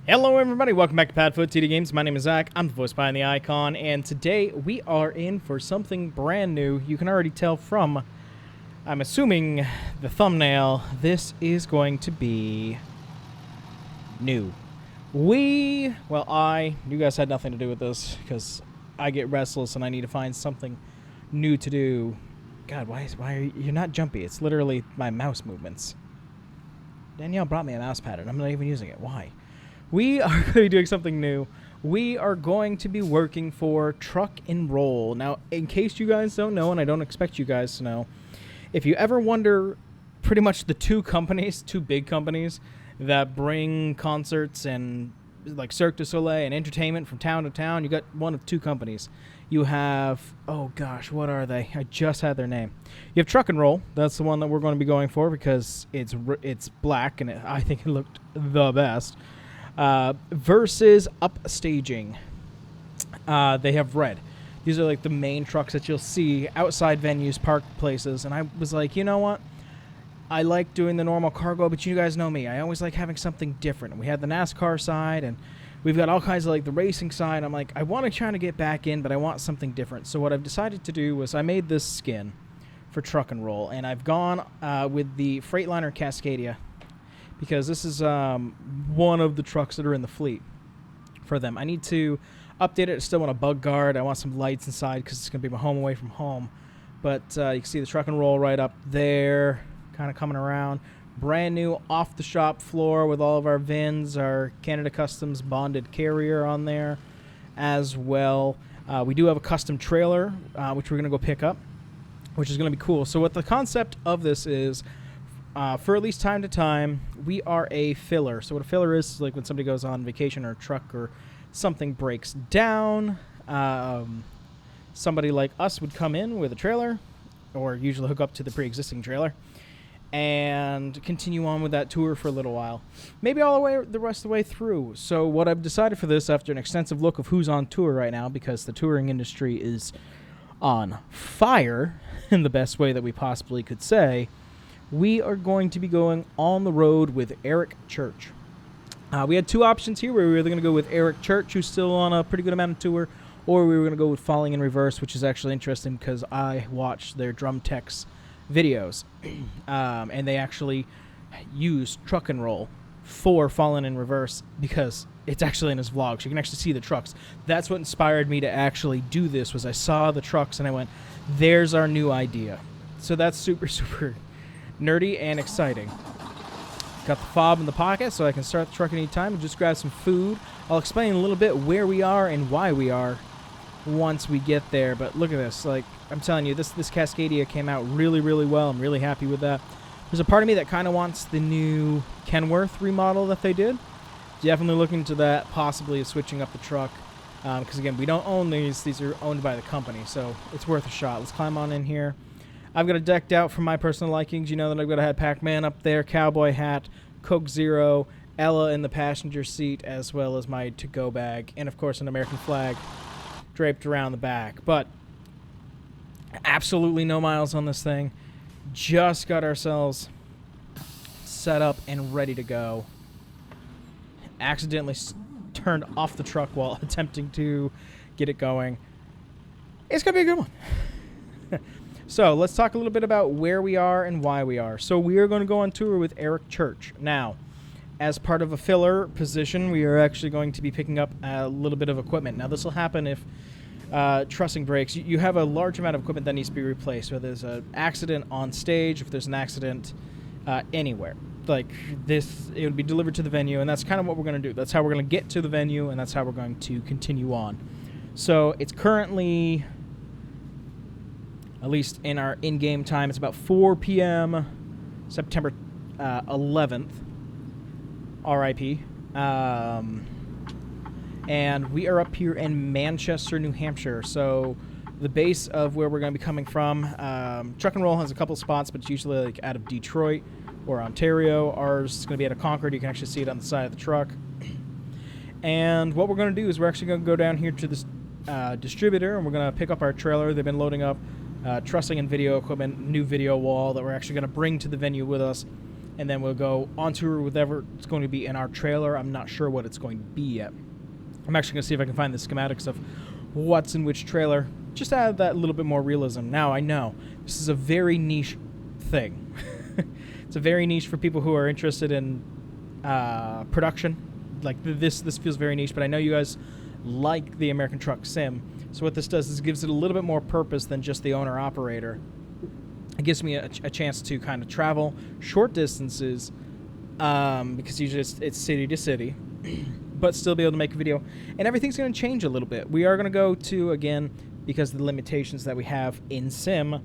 Hello everybody, welcome back to PadFootTD Games. My name is Zach, I'm the voice behind the icon, and today we are in for something brand new. You can already tell from, I'm assuming, the thumbnail, this is going to be new. You guys had nothing to do with this, because I get restless and I need to find something new to do. God, why are you're not jumpy? It's literally my mouse movements. Danielle brought me a mouse pad and I'm not even using it. Why? We are going to be doing something new. We are going to be working for Truck and Roll. Now, in case you guys don't know, and I don't expect you guys to know, if you ever wonder pretty much the two big companies that bring concerts and like Cirque du Soleil and entertainment from town to town, you got one of two companies. You have, oh gosh, what are they? I just had their name. You have Truck and Roll. That's the one that we're going to be going for because it's black and I think it looked the best. Versus Upstaging. They have red. These are like the main trucks that you'll see outside venues, park places, and I was like, you know what? I like doing the normal cargo, but you guys know me. I always like having something different. We had the NASCAR side, and we've got all kinds of like the racing side. I'm like, I want to try to get back in, but I want something different. So what I've decided to do was I made this skin for Truck and Roll, and I've gone with the Freightliner Cascadia, because this is one of the trucks that are in the fleet for them. I need to update it. I still want a bug guard. I want some lights inside because it's going to be my home away from home. But you can see the Truck and Roll right up there, kind of coming around. Brand new off the shop floor with all of our VINs, our Canada Customs bonded carrier on there as well. We do have a custom trailer, which we're going to go pick up, which is going to be cool. So what the concept of this is, for at least time to time, we are a filler. So what a filler is like when somebody goes on vacation or a truck or something breaks down, somebody like us would come in with a trailer or usually hook up to the pre-existing trailer and continue on with that tour for a little while. Maybe the rest of the way through. So what I've decided for this, after an extensive look of who's on tour right now, because the touring industry is on fire in the best way that we possibly could say, we are going to be going on the road with Eric Church. We had two options here. We were either going to go with Eric Church, who's still on a pretty good amount of tour, or we were going to go with Falling in Reverse, which is actually interesting because I watched their Drum Techs videos, and they actually use Truck and Roll for Falling in Reverse because it's actually in his vlogs. You can actually see the trucks. That's what inspired me to actually do this, was I saw the trucks and I went, there's our new idea. So that's super, super nerdy and exciting. Got the fob in the pocket so I can start the truck any time and just grab some food. I'll explain a little bit where we are and why we are once we get there. But look at this. Like, I'm telling you, this Cascadia came out really, really well. I'm really happy with that. There's a part of me that kind of wants the new Kenworth remodel that they did. Definitely looking into that, possibly switching up the truck. Because, again, we don't own these. These are owned by the company, so it's worth a shot. Let's climb on in here. I've got it decked out for my personal likings. You know that I've got a hat Pac-Man up there, cowboy hat, Coke Zero, Ella in the passenger seat, as well as my to-go bag, and of course an American flag draped around the back. But absolutely no miles on this thing. Just got ourselves set up and ready to go. Accidentally turned off the truck while attempting to get it going. It's going to be a good one. So let's talk a little bit about where we are and why we are. So we are going to go on tour with Eric Church. Now, as part of a filler position, we are actually going to be picking up a little bit of equipment. Now, this will happen if trussing breaks. You have a large amount of equipment that needs to be replaced, whether there's an accident on stage, if there's an accident anywhere. Like this, it would be delivered to the venue, and that's kind of what we're going to do. That's how we're going to get to the venue, and that's how we're going to continue on. So it's currently, at least in our in-game time, it's about 4 p.m. September 11th, RIP. And we are up here in Manchester, New Hampshire. So the base of where we're going to be coming from, Truck and Roll has a couple spots, but it's usually like out of Detroit or Ontario. Ours is going to be out of Concord. You can actually see it on the side of the truck. And what we're going to do is we're actually going to go down here to this distributor, and we're going to pick up our trailer. They've been loading up trussing and video equipment, new video wall that we're actually going to bring to the venue with us. and then we'll go on tour with whatever it's going to be in our trailer. I'm not sure what it's going to be yet. I'm actually going to see if I can find the schematics of what's in which trailer, just to add that little bit more realism. Now, I know this is a very niche thing. It's a very niche for people who are interested in production. Like, this feels very niche, but I know you guys like the American Truck Sim. So what this does is gives it a little bit more purpose than just the owner-operator. It gives me a chance to kind of travel short distances, because usually it's city to city, but still be able to make a video. And everything's going to change a little bit. We are going to go to, again, because of the limitations that we have in Sim,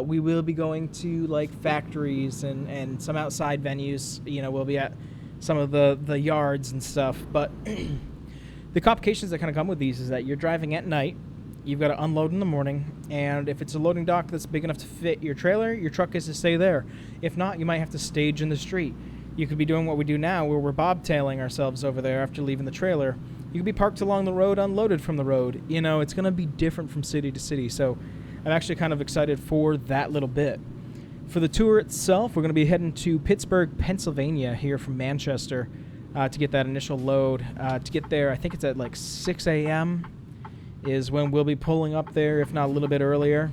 we will be going to, like, factories and some outside venues. You know, we'll be at some of the yards and stuff. But the complications that kind of come with these is that you're driving at night. You've got to unload in the morning, and if it's a loading dock that's big enough to fit your trailer, your truck is to stay there. If not, you might have to stage in the street. You could be doing what we do now, where we're bobtailing ourselves over there after leaving the trailer. You could be parked along the road, unloaded from the road. You know, it's going to be different from city to city, so I'm actually kind of excited for that little bit. For the tour itself, we're going to be heading to Pittsburgh, Pennsylvania, here from Manchester, to get that initial load. To get there, I think it's at like 6 a.m., is when we'll be pulling up there, if not a little bit earlier,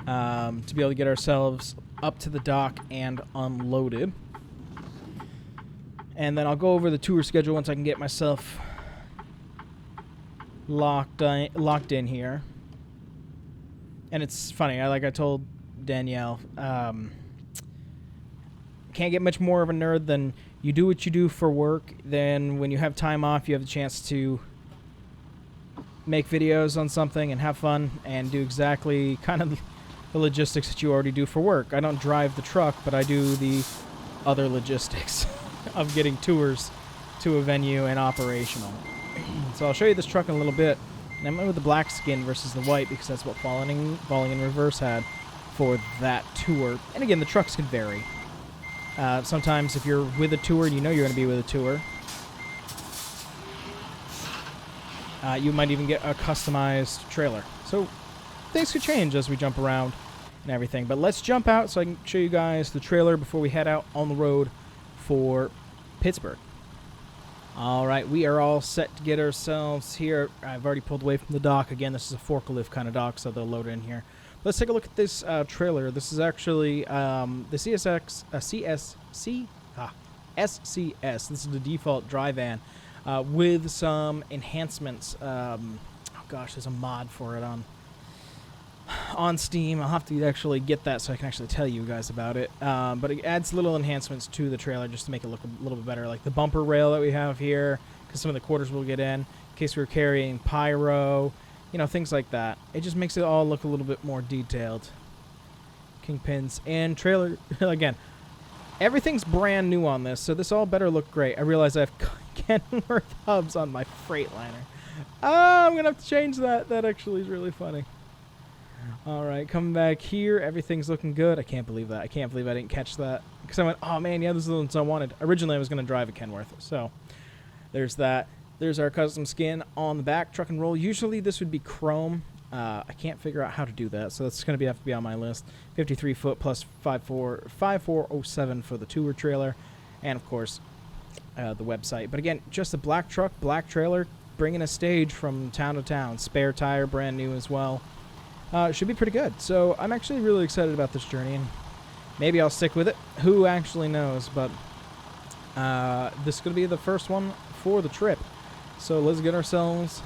to be able to get ourselves up to the dock and unloaded. And then I'll go over the tour schedule once I can get myself locked in here. And it's funny, like I told Danielle, can't get much more of a nerd than you do what you do for work. Then when you have time off, you have the chance to make videos on something and have fun and do exactly kind of the logistics that you already do for work. I don't drive the truck, but I do the other logistics of getting tours to a venue and operational. So I'll show you this truck in a little bit. And I went with the black skin versus the white because that's what Falling in Reverse had for that tour. And again, the trucks can vary. Sometimes if you're with a tour and you know you're going to be with a tour, you might even get a customized trailer. So things could change as we jump around and everything. But let's jump out so I can show you guys the trailer before we head out on the road for Pittsburgh. All right, we are all set to get ourselves here. I've already pulled away from the dock. Again, this is a forklift kind of dock, so they'll load it in here. Let's take a look at this trailer. This is actually the SCS. This is the default dry van with some enhancements. Oh gosh, there's a mod for it on Steam. I'll have to actually get that so I can actually tell you guys about it. But it adds little enhancements to the trailer just to make it look a little bit better, like the bumper rail that we have here, because some of the quarters will get in case we're carrying pyro. You know, things like that. It just makes it all look a little bit more detailed. Kingpins and trailer. Again, everything's brand new on this, so this all better look great. I realize I have Kenworth hubs on my Freightliner. Oh, I'm going to have to change that. That actually is really funny. All right, coming back here. Everything's looking good. I can't believe that. I can't believe I didn't catch that. Because I went, oh, man, yeah, this is the ones I wanted. Originally, I was going to drive a Kenworth. So there's that. There's our custom skin on the back, truck and roll. Usually this would be chrome. I can't figure out how to do that, so that's going to have to be on my list. 53 foot plus 5407 for the tour trailer, and of course the website. But again, just a black truck, black trailer, bringing a stage from town to town. Spare tire, brand new as well. Should be pretty good. So I'm actually really excited about this journey, and maybe I'll stick with it. Who actually knows? But this is going to be the first one for the trip. So let's get ourselves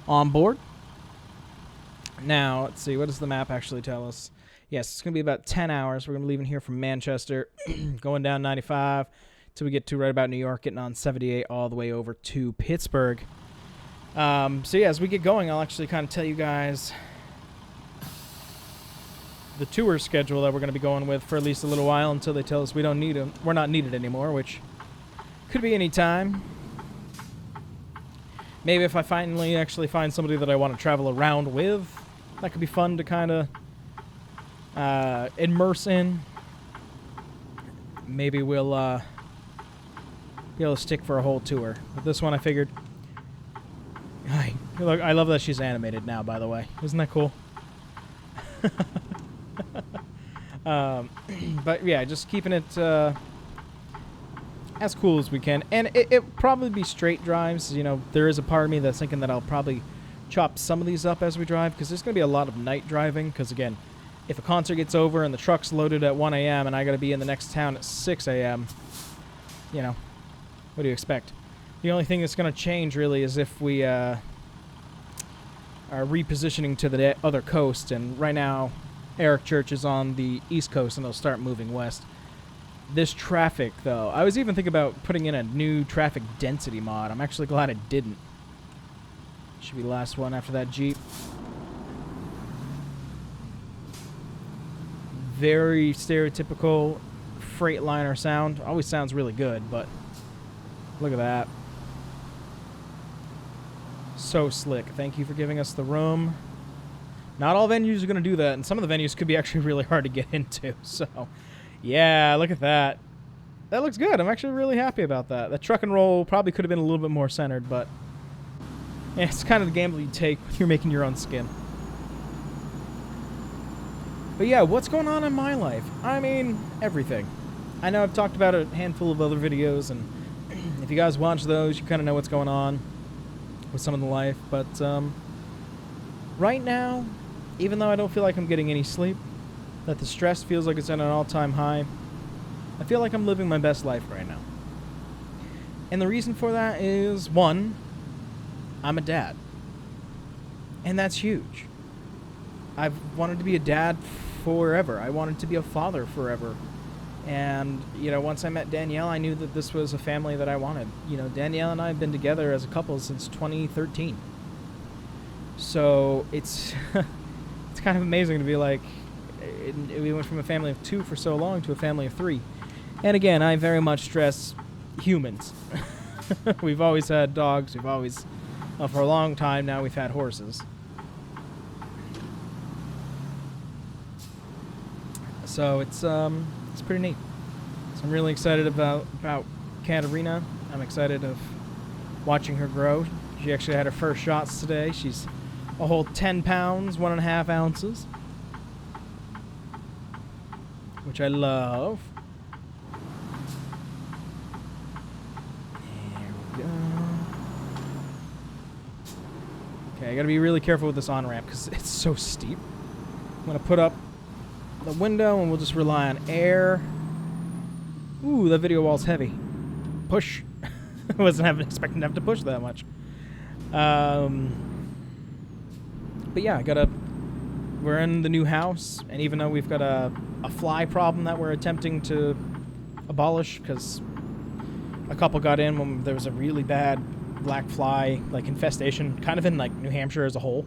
on board. Now, let's see. What does the map actually tell us? Yes, it's going to be about 10 hours. We're going to be leaving here from Manchester, going down 95 till we get to right about New York, getting on 78 all the way over to Pittsburgh. So, yeah, as we get going, I'll actually kind of tell you guys the tour schedule that we're going to be going with for at least a little while until they tell us we don't need them. We're not needed anymore, which could be any time. Maybe if I finally actually find somebody that I want to travel around with, that could be fun to kind of immerse in. Maybe we'll be able to stick for a whole tour. But this one I figured... Look, I love that she's animated now, by the way. Isn't that cool? But yeah, just keeping it as cool as we can. And it'll probably be straight drives. You know, there is a part of me that's thinking that I'll probably chop some of these up as we drive, because there's going to be a lot of night driving. Because again, if a concert gets over and the truck's loaded at 1 a.m. and I got to be in the next town at 6 a.m., you know, what do you expect? The only thing that's going to change really is if we are repositioning to the other coast. And right now, Eric Church is on the East Coast, and they'll start moving west. This traffic, though, I was even thinking about putting in a new traffic density mod. I'm actually glad I didn't. Should be the last one after that Jeep. Very stereotypical Freightliner sound. Always sounds really good, but look at that. So slick. Thank you for giving us the room. Not all venues are going to do that, and some of the venues could be actually really hard to get into. So, yeah, look at that. That looks good. I'm actually really happy about that. The truck and roll probably could have been a little bit more centered, but yeah, it's kind of the gamble you take when you're making your own skin. But yeah, what's going on in my life? I mean, everything. I know I've talked about a handful of other videos, and if you guys watch those, you kind of know what's going on with some of the life. But right now, even though I don't feel like I'm getting any sleep, that the stress feels like it's at an all-time high, I feel like I'm living my best life right now. And the reason for that is, one, I'm a dad. And that's huge. I've wanted to be a dad forever. I wanted to be a father forever. And, you know, once I met Danielle, I knew that this was a family that I wanted. You know, Danielle and I have been together as a couple since 2013. So it's it's kind of amazing to be like, we went from a family of 2 for so long to a family of 3. And again, I very much stress humans. We've always had dogs. We've always, for a long time now, we've had horses. So it's pretty neat. So I'm really excited about Katarina. I'm excited of watching her grow. She actually had her first shots today. She's a whole 10 pounds, 1.5 ounces, which I love. There we go. Okay, I gotta be really careful with this on-ramp because it's so steep. I'm gonna put up the window and we'll just rely on air. Ooh, that video wall's heavy. Push. I wasn't expecting to have to push that much. But yeah, we're in the new house, and even though we've got a fly problem that we're attempting to abolish, because a couple got in when there was a really bad black fly like infestation, kind of in like New Hampshire as a whole.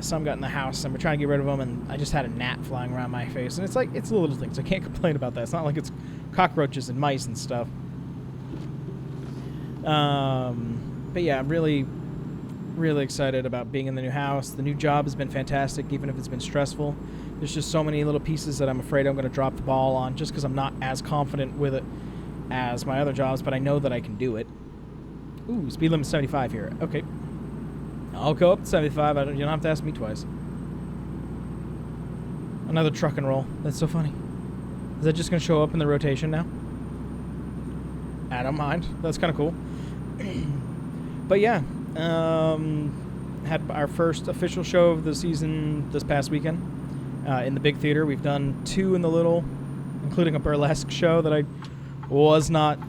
Some got in the house, and we're trying to get rid of them, and I just had a gnat flying around my face, and it's like, it's the little things. I can't complain about that. It's not like it's cockroaches and mice and stuff. But yeah, I'm really excited about being in the new house. The new job has been fantastic, even if it's been stressful. There's just so many little pieces that I'm afraid I'm going to drop the ball on, just because I'm not as confident with it as my other jobs, but I know that I can do it. Ooh, speed limit 75 here. Okay. I'll go up to 75. You don't have to ask me twice. Another truck and roll. That's so funny. Is that just going to show up in the rotation now? I don't mind. That's kind of cool. But yeah, had our first official show of the season this past weekend in the big theater. We've done 2 in the little, including a burlesque show that I was not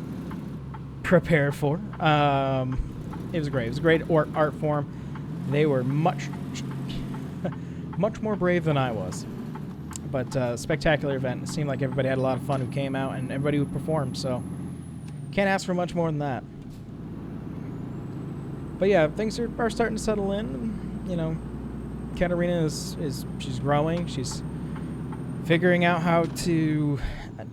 prepared for. It was great. It was a great art form. They were much more brave than I was. But spectacular event. It seemed like everybody had a lot of fun who came out, and everybody who performed. So can't ask for much more than that. But yeah, things are starting to settle in. You know, Katarina is she's growing. She's figuring out how to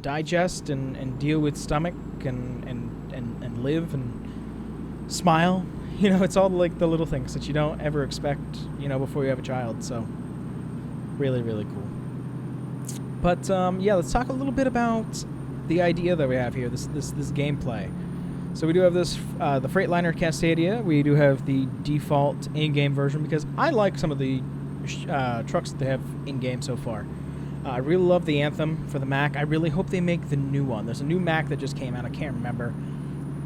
digest and deal with stomach and live and smile. You know, it's all like the little things that you don't ever expect, you know, before you have a child. So really, really cool. But yeah, let's talk a little bit about the idea that we have here, this gameplay. So we do have this, the Freightliner Cascadia. We do have the default in-game version because I like some of the trucks that they have in-game so far. I really love the Anthem for the Mac. I really hope they make the new one. There's a new Mac that just came out. I can't remember.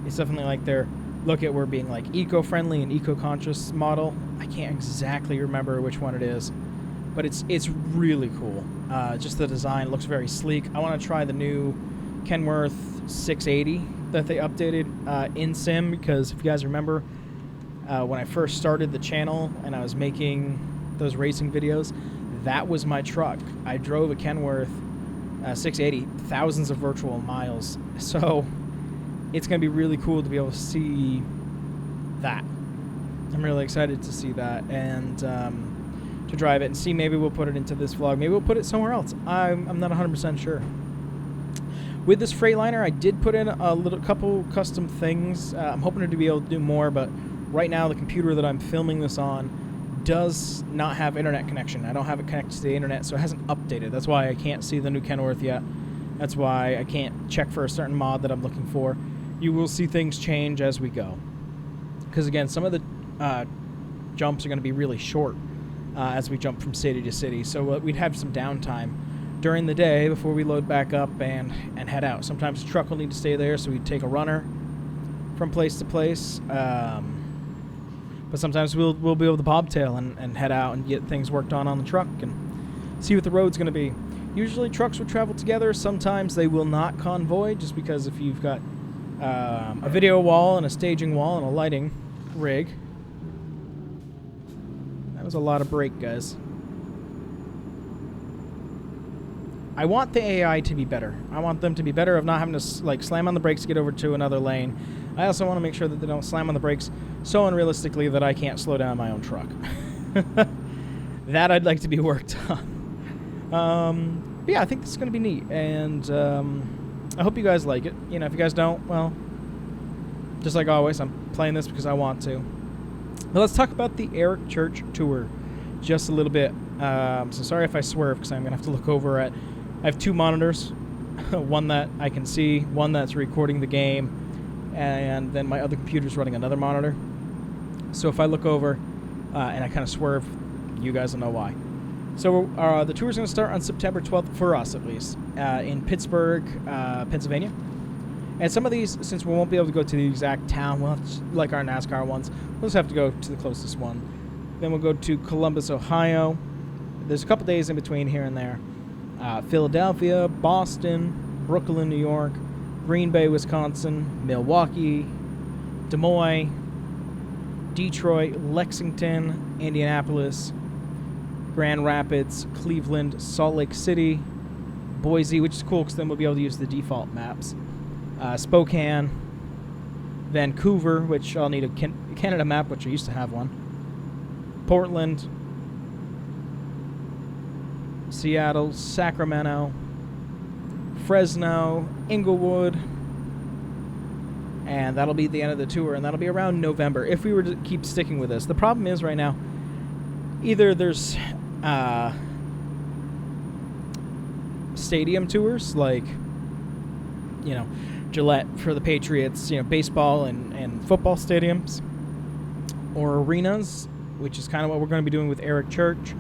It's definitely like their look at we're being like eco-friendly and eco-conscious model. I can't exactly remember which one it is, but it's really cool. Just the design looks very sleek. I want to try the new Kenworth 680 that they updated in sim, because if you guys remember, when I first started the channel and I was making those racing videos, that was my truck. I drove a Kenworth 680, thousands of virtual miles. So it's going to be really cool to be able to see that. I'm really excited to see that and to drive it and see. Maybe we'll put it into this vlog. Maybe we'll put it somewhere else. I'm not 100% sure. With this Freightliner, I did put in a couple custom things. I'm hoping to be able to do more, but right now the computer that I'm filming this on does not have internet connection. I don't have it connected to the internet, so it hasn't updated. That's why I can't see the new Kenworth yet. That's why I can't check for a certain mod that I'm looking for. You will see things change as we go. Because again, some of the jumps are going to be really short as we jump from city to city. So we'd have some downtime during the day before we load back up and head out. Sometimes the truck will need to stay there, so we'd take a runner from place to place. But sometimes we'll be able to bobtail and head out and get things worked on the truck and see what the road's going to be. Usually trucks will travel together. Sometimes they will not convoy, just because if you've got a video wall and a staging wall and a lighting rig. That was a lot of brake, guys. I want the AI to be better. I want them to be better of not having to like slam on the brakes to get over to another lane. I also want to make sure that they don't slam on the brakes so unrealistically that I can't slow down my own truck. That I'd like to be worked on. But yeah, I think this is going to be neat, and I hope you guys like it. You know, if you guys don't, well, just like always, I'm playing this because I want to. But let's talk about the Eric Church tour just a little bit. So sorry if I swerve, because I'm going to have to look over at... I have two monitors, one that I can see, one that's recording the game, and then my other computer's running another monitor. So if I look over and I kind of swerve, you guys will know why. So the tour's going to start on September 12th, for us at least, in Pittsburgh, Pennsylvania. And some of these, since we won't be able to go to the exact town, well, like our NASCAR ones, we'll just have to go to the closest one. Then we'll go to Columbus, Ohio. There's a couple days in between here and there. Philadelphia, Boston, Brooklyn, New York, Green Bay, Wisconsin, Milwaukee, Des Moines, Detroit, Lexington, Indianapolis, Grand Rapids, Cleveland, Salt Lake City, Boise, which is cool because then we'll be able to use the default maps, Spokane, Vancouver, which I'll need a Canada map, which I used to have one, Portland, Seattle, Sacramento, Fresno, Inglewood, and that'll be the end of the tour, and that'll be around November if we were to keep sticking with this. The problem is right now, either there's stadium tours like, you know, Gillette for the Patriots, you know, baseball and football stadiums, or arenas, which is kind of what we're going to be doing with Eric Church.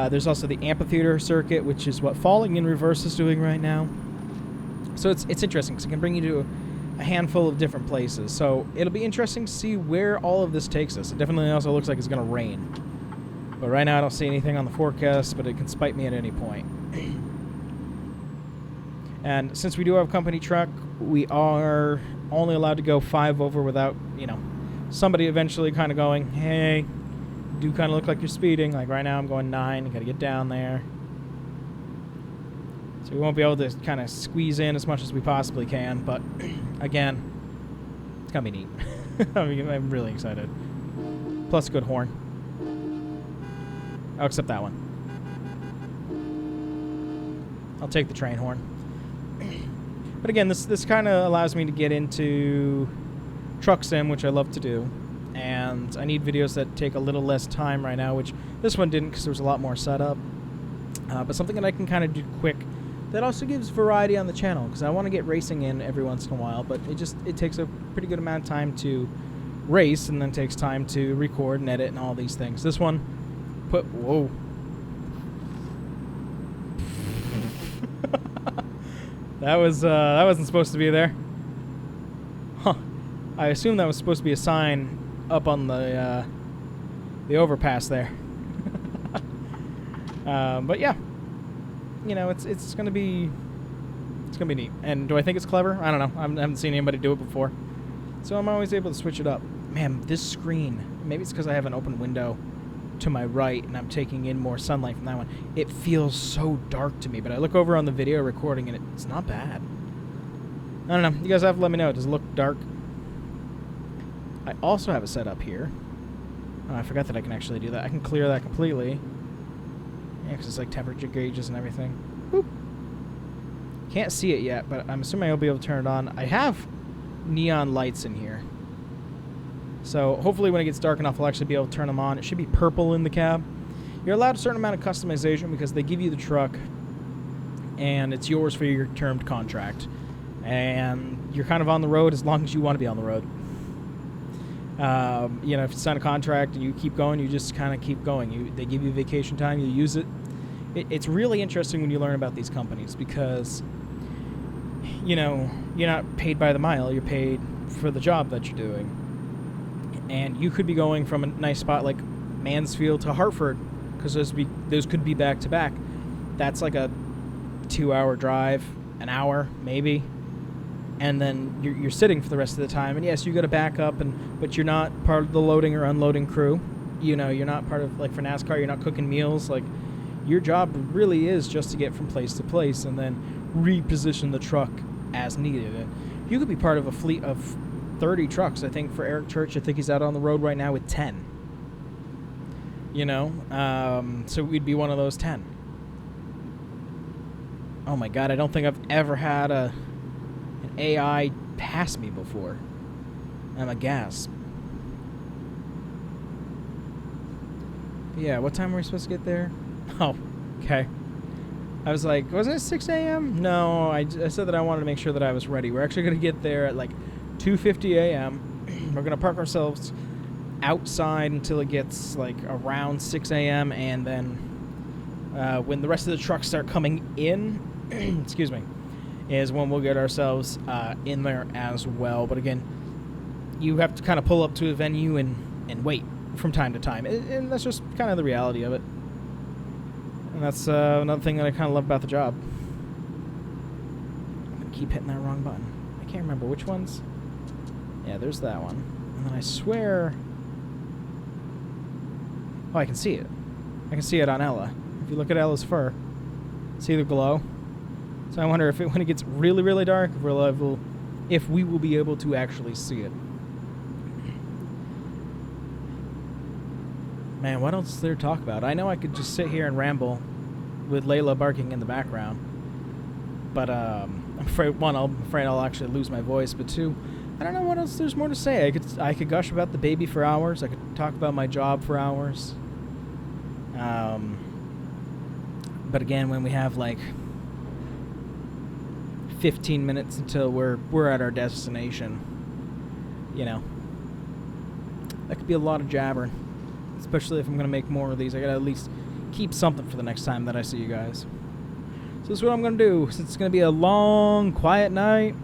There's also the amphitheater circuit, which is what Falling in Reverse is doing right now. So it's interesting because it can bring you to a handful of different places. So it'll be interesting to see where all of this takes us. It definitely also looks like it's going to rain. But right now I don't see anything on the forecast, but it can spite me at any point. And since we do have a company truck, we are only allowed to go 5 over without, you know, somebody eventually kind of going, hey, you do kind of look like you're speeding. Like right now I'm going 9, you got to get down there. So we won't be able to kind of squeeze in as much as we possibly can, but again, it's going to be neat. I'm really excited. Plus a good horn. I'll accept that one. I'll take the train horn. But again, this kind of allows me to get into truck sim, which I love to do. And I need videos that take a little less time right now, which this one didn't because there was a lot more setup. But something that I can kind of do quick that also gives variety on the channel, because I want to get racing in every once in a while, but it takes a pretty good amount of time to race, and then takes time to record and edit and all these things. This one, put... Whoa. That wasn't supposed to be there. Huh. I assume that was supposed to be a sign up on the overpass there. But yeah. You know, it's gonna be neat. And do I think it's clever? I don't know. I haven't seen anybody do it before. So I'm always able to switch it up. Man, this screen, maybe it's because I have an open window to my right and I'm taking in more sunlight from that one. It feels so dark to me, but I look over on the video recording and it's not bad. I don't know. You guys have to let me know. Does it look dark? I also have it set up here. Oh, I forgot that I can actually do that. I can clear that completely. Yeah, because it's like temperature gauges and everything. Boop. Can't see it yet, but I'm assuming I'll be able to turn it on. I have neon lights in here. So hopefully when it gets dark enough, I'll actually be able to turn them on. It should be purple in the cab. You're allowed a certain amount of customization because they give you the truck and it's yours for your termed contract. And you're kind of on the road as long as you want to be on the road. You know, if you sign a contract and you keep going, you just kind of keep going. They give you vacation time, you use it. It's really interesting when you learn about these companies because, you know, you're not paid by the mile, you're paid for the job that you're doing. And you could be going from a nice spot like Mansfield to Hartford because those could be back to back. That's like a 2-hour drive, an hour maybe. And then you're sitting for the rest of the time. And yes, you got to back up, but you're not part of the loading or unloading crew. You know, you're not part of, like for NASCAR, you're not cooking meals. Like, your job really is just to get from place to place and then reposition the truck as needed. And you could be part of a fleet of 30 trucks. I think for Eric Church, I think he's out on the road right now with 10. You know, so we'd be one of those 10. Oh my God, I don't think I've ever had an AI pass me before. I'm aghast. Yeah, what time were we supposed to get there? Oh, okay. I was like, wasn't it 6 a.m.? No, I said that I wanted to make sure that I was ready. We're actually going to get there at like 2:50 a.m. We're going to park ourselves outside until it gets like around 6 a.m. And then when the rest of the trucks start coming in, excuse me, is when we'll get ourselves in there as well. But again, you have to kind of pull up to a venue and wait from time to time. And that's just kind of the reality of it. And that's another thing that I kind of love about the job. I'm going to keep hitting that wrong button. I can't remember which ones. Yeah, there's that one. And then I swear... Oh, I can see it. I can see it on Ella. If you look at Ella's fur, see the glow? So I wonder if when it gets really, really dark, if we will be able to actually see it. Man, what else is there to talk about? I know I could just sit here and ramble with Layla barking in the background. But I'm afraid, one, I'm afraid I'll actually lose my voice. But two, I don't know what else there's more to say. I could gush about the baby for hours. I could talk about my job for hours. But again, when we have like 15 minutes until we're at our destination, you know, that could be a lot of jabbering. Especially if I'm going to make more of these. I got to at least keep something for the next time that I see you guys. So this is what I'm going to do. Since it's going to be a long, quiet night,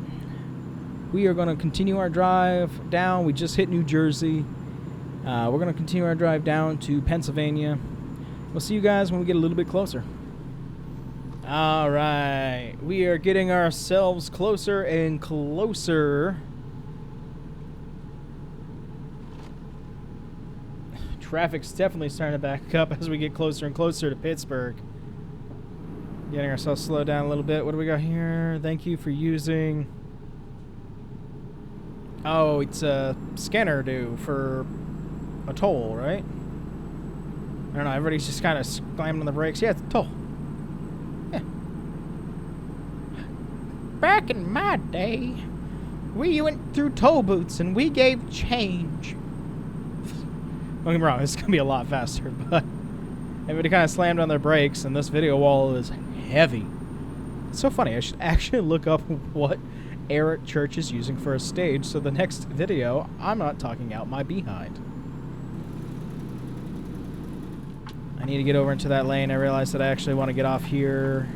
we are going to continue our drive down. We just hit New Jersey. We're going to continue our drive down to Pennsylvania. We'll see you guys when we get a little bit closer. All right. We are getting ourselves closer and closer. Traffic's definitely starting to back up as we get closer and closer to Pittsburgh. Getting ourselves slowed down a little bit. What do we got here? Thank you for using... Oh, it's a scanner due for a toll, right? I don't know. Everybody's just kind of slamming on the brakes. Yeah, it's a toll. Yeah. Back in my day, we went through toll booths and we gave change. Don't get me wrong, this is going to be a lot faster, but everybody kind of slammed on their brakes, and this video wall is heavy. It's so funny. I should actually look up what Eric Church is using for a stage, so the next video, I'm not talking out my behind. I need to get over into that lane. I realized that I actually want to get off here.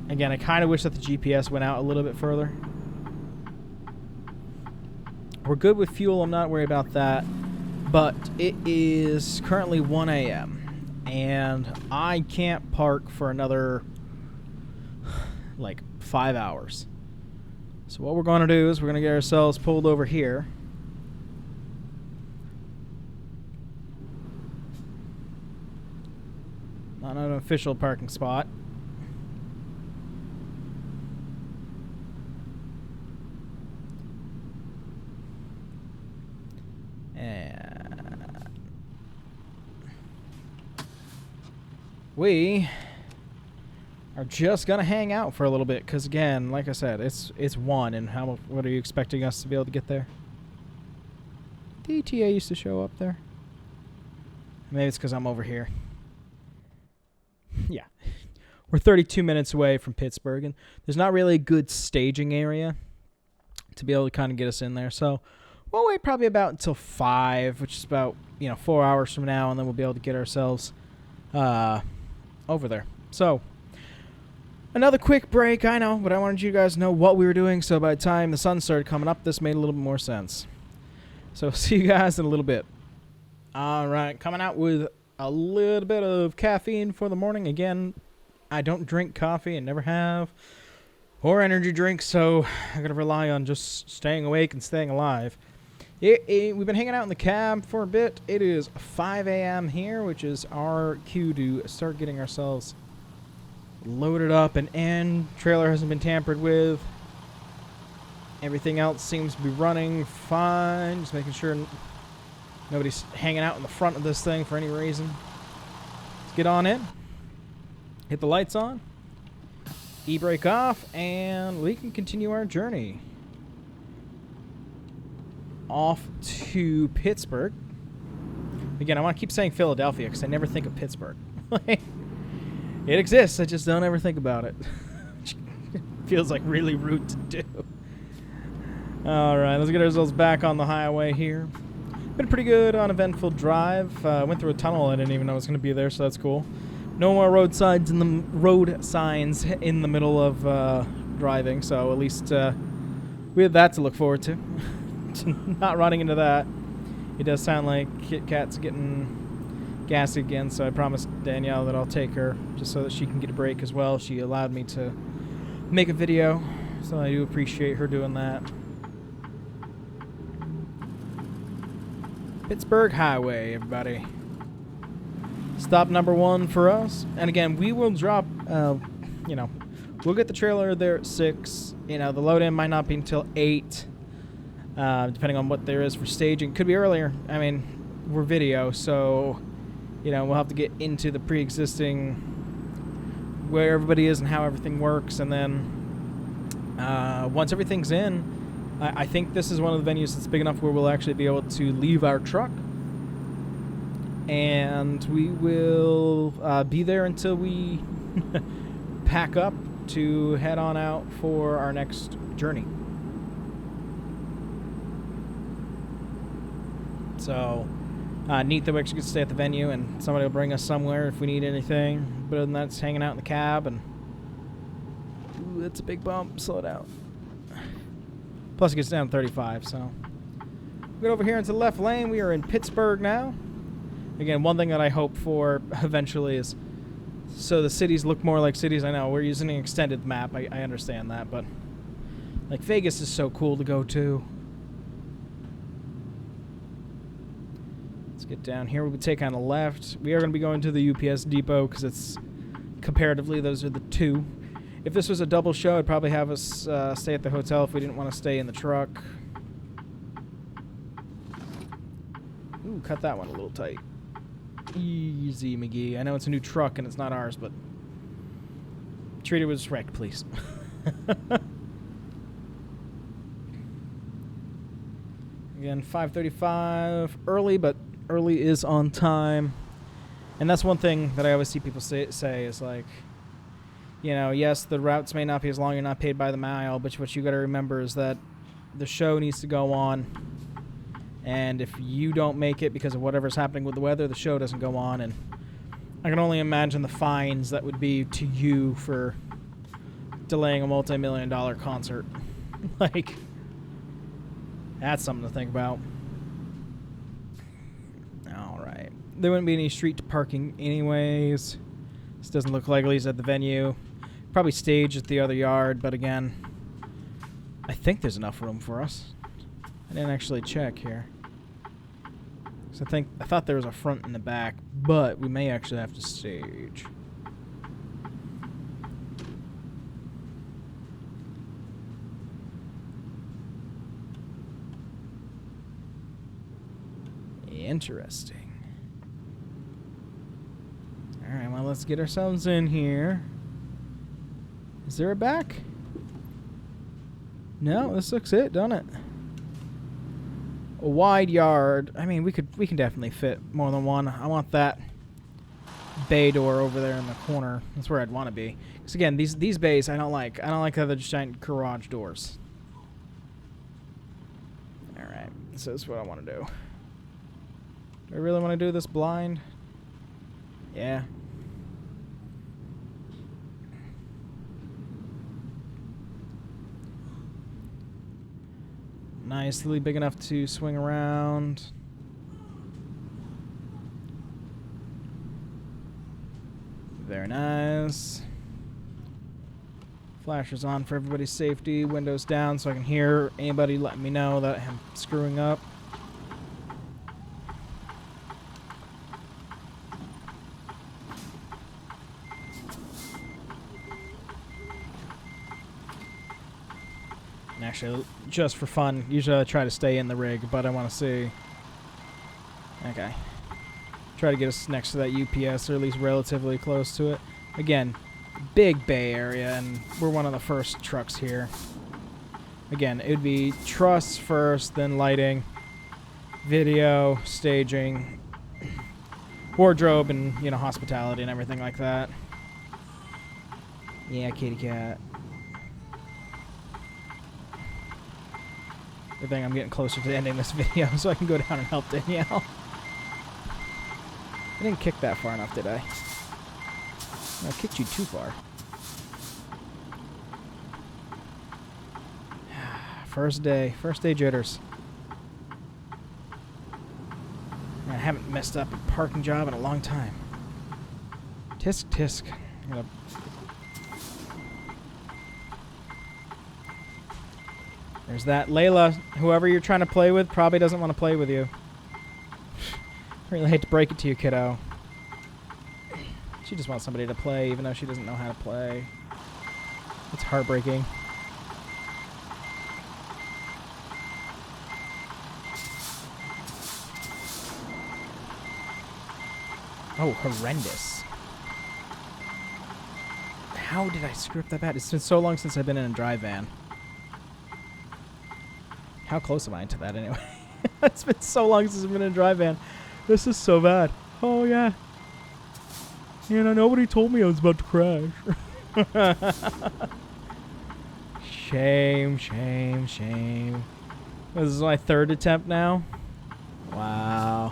Again, I kind of wish that the GPS went out a little bit further. We're good with fuel. I'm not worried about that. But it is currently 1 a.m. and I can't park for another, like, 5 hours. So what we're going to do is we're going to get ourselves pulled over here. Not an official parking spot. And we are just gonna hang out for a little bit, because again, like I said, it's 1, and what are you expecting us to be able to get there? The ETA used to show up there. Maybe it's because I'm over here. Yeah. We're 32 minutes away from Pittsburgh, and there's not really a good staging area to be able to kind of get us in there. So we'll wait probably about until 5, which is about, 4 hours from now, and then we'll be able to get ourselves over there. So another quick break, I know, but I wanted you guys to know what we were doing, so by the time the sun started coming up, this made a little bit more sense. So see you guys in a little bit. All right, coming out with a little bit of caffeine for the morning. Again, I don't drink coffee and never have, or energy drinks, so I gotta rely on just staying awake and staying alive. We've been hanging out in the cab for a bit. It is 5 a.m. here, which is our cue to start getting ourselves loaded up, and trailer hasn't been tampered with. Everything else seems to be running fine. Just making sure nobody's hanging out in the front of this thing for any reason. Let's get on in. Hit the lights on. E-brake off, and we can continue our journey. Off to Pittsburgh. Again, I want to keep saying Philadelphia because I never think of Pittsburgh. It exists, I just don't ever think about it. Feels like really rude to do. Alright, let's get ourselves back on the highway here. Been a pretty good, uneventful drive. Went through a tunnel I didn't even know was going to be there, so that's cool. No more road signs in the middle of driving, so at least we had that to look forward to. Not running into that. It does sound like Kit Kat's getting gassy again, so I promised Danielle that I'll take her just so that she can get a break as well. She allowed me to make a video, so I do appreciate her doing that. Pittsburgh Highway, everybody. Stop number 1 for us. And again, we will drop, we'll get the trailer there at 6. The load-in might not be until 8. Depending on what there is for staging. Could be earlier. I mean, we're video, so, we'll have to get into the pre-existing where everybody is and how everything works, and then once everything's in, I think this is one of the venues that's big enough where we'll actually be able to leave our truck, and we will be there until we pack up to head on out for our next journey. So, neat that we actually get to stay at the venue, and somebody will bring us somewhere if we need anything. But other than that, it's hanging out in the cab, and ooh, that's a big bump. Slow it out. Plus, it gets down to 35, so. We get over here into the left lane. We are in Pittsburgh now. Again, one thing that I hope for eventually is so the cities look more like cities. I know we're using an extended map. I understand that, but like Vegas is so cool to go to. Get down here. We'll take on the left. We are going to be going to the UPS depot because it's comparatively those are the two. If this was a double show, I'd probably have us stay at the hotel if we didn't want to stay in the truck. Ooh, cut that one a little tight. Easy, McGee. I know it's a new truck and it's not ours, but treat it with respect, please. Again, 5:35 early, but early is on time. And that's one thing that I always see people say is like, yes, the routes may not be as long, you're not paid by the mile, but what you got to remember is that the show needs to go on, And if you don't make it because of whatever's happening with the weather, the show doesn't go on. And I can only imagine the fines that would be to you for delaying a multi-million-dollar concert. Like, that's something to think about. Alright. There wouldn't be any street parking anyways. This doesn't look like he's at the venue. Probably stage at the other yard, but again, I think there's enough room for us. I didn't actually check here. So I thought there was a front and the back, but we may actually have to stage. Interesting. Alright, well, let's get ourselves in here. Is there a back? No, this looks it, doesn't it? A wide yard. I mean, we can definitely fit more than one. I want that bay door over there in the corner. That's where I'd want to be. Because again, these bays I don't like. I don't like the giant garage doors. All right, so this is what I want to do. Do I really want to do this blind? Yeah. Nicely big enough to swing around. Very nice. Flashers on for everybody's safety. Windows down so I can hear anybody letting me know that I'm screwing up. And actually, just for fun, usually I try to stay in the rig, but I want to see. Okay. Try to get us next to that UPS, or at least relatively close to it. Again, big bay area, and we're one of the first trucks here. Again, it would be truss first, then lighting, video, staging, wardrobe, and, you know, hospitality and everything like that. Yeah, kitty cat. Good thing I'm getting closer to ending this video so I can go down and help Danielle. I didn't kick that far enough, did I? No, I kicked you too far. First day jitters. I haven't messed up a parking job in a long time. Tisk tisk. There's that. Layla, whoever you're trying to play with, probably doesn't want to play with you. Really hate to break it to you, kiddo. She just wants somebody to play, even though she doesn't know how to play. It's heartbreaking. Oh, horrendous. How did I screw up that bad? It's been so long since I've been in a dry van. How close am I to that anyway? It's been so long since I've been in a dry van. This is so bad. Oh, yeah. You know, nobody told me I was about to crash. Shame, shame, shame. This is my third attempt now. Wow.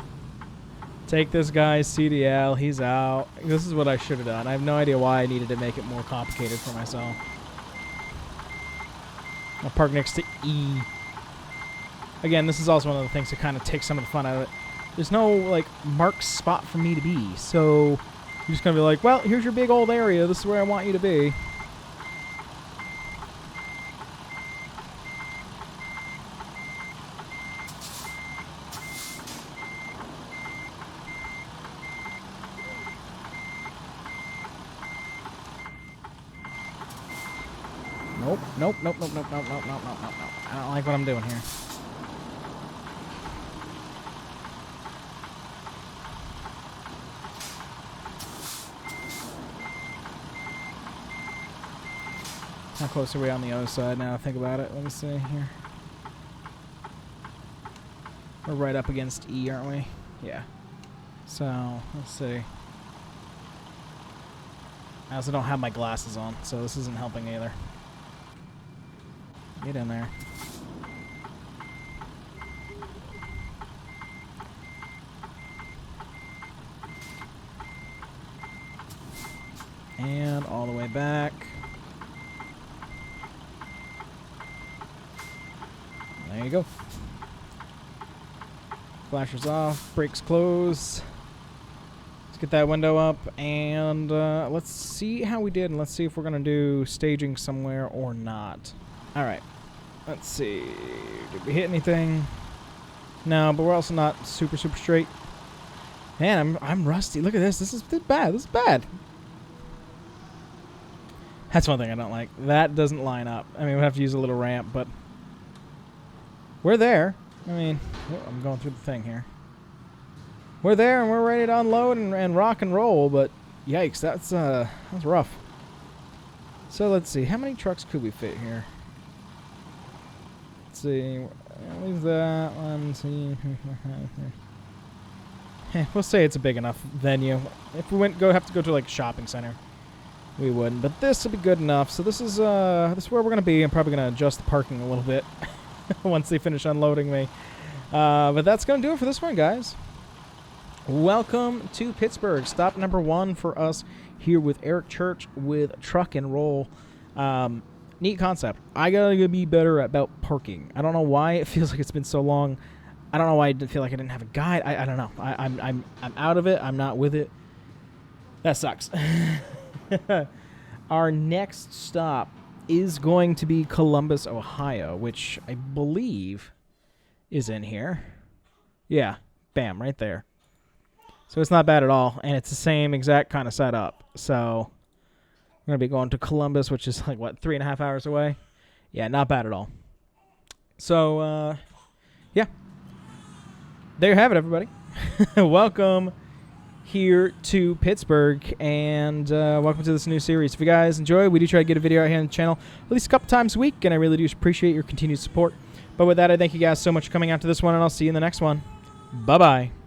Take this guy's CDL. He's out. This is what I should have done. I have no idea why I needed to make it more complicated for myself. I'll park next to E. Again, this is also one of the things that kind of takes some of the fun out of it. There's no, like, marked spot for me to be. So you're just going to be like, well, here's your big old area. This is where I want you to be. Nope, nope, nope, nope, nope, nope, nope, nope, nope, nope. I don't like what I'm doing here. How close are we on the other side now? Think about it. Let me see here. We're right up against E, aren't we? Yeah. So, let's see. I also don't have my glasses on, so this isn't helping either. Get in there. And all the way back. There you go. Flashers off, brakes closed. Let's get that window up, and let's see how we did, and let's see if we're going to do staging somewhere or not. All right. Let's see. Did we hit anything? No, but we're also not super straight. Man, I'm rusty. Look at this. This is bad. This is bad. That's one thing I don't like. That doesn't line up. I mean, we have to use a little ramp, but we're there. I mean, I'm going through the thing here. We're there, and we're ready to unload and rock and roll, but yikes, that's rough. So let's see. How many trucks could we fit here? Let's see. Leave that one. See. We'll say it's a big enough venue. If we have to go to like a shopping center, we wouldn't. But this will be good enough. So this is where we're gonna be. I'm probably gonna adjust the parking a little bit once they finish unloading me. But that's gonna do it for this one, guys. Welcome to Pittsburgh. Stop number 1 for us here with Eric Church with Truck and Roll. Neat concept. I gotta be better about parking. I don't know why it feels like it's been so long. I don't know why I feel like I didn't have a guide. I don't know. I'm out of it. I'm not with it. That sucks. Our next stop is going to be Columbus, Ohio, which I believe is in here. Yeah, bam, right there. So it's not bad at all, and it's the same exact kind of setup. So we're going to be going to Columbus, which is like, what, 3.5 hours away? Yeah, not bad at all. So, yeah. There you have it, everybody. Welcome here to Pittsburgh, and welcome to this new series. If you guys enjoy, we do try to get a video out here on the channel at least a couple times a week, and I really do appreciate your continued support. But with that, I thank you guys so much for coming out to this one, and I'll see you in the next one. Bye-bye.